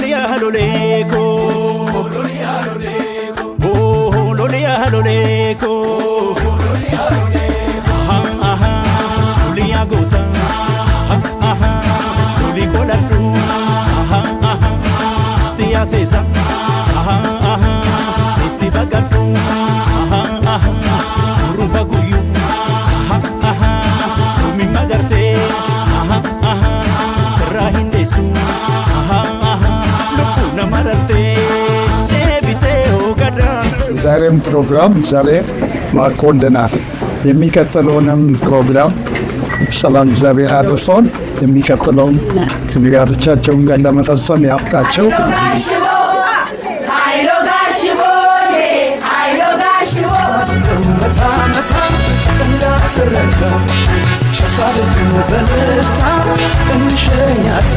lolia haloleko oh lolia haloleko aha lolia gota aha loliko ladu aha tia sesa aha isibagatu aha rufa guyu aha mi magarte aha rahindesu aha lukuna marate debite ogada ዛሬም ፕሮግራም ዛሬ ማቆንደናል የሚከተለውንም ፕሮግራም ሰላም እግዚአብሔር አድርሶን የሚከተለውን ጋብቻቸውን ጋር ለመፈጸም ያብቃቸው። መታ እንዳትረታ ሸፋልኝ በልታ እንሸኛታ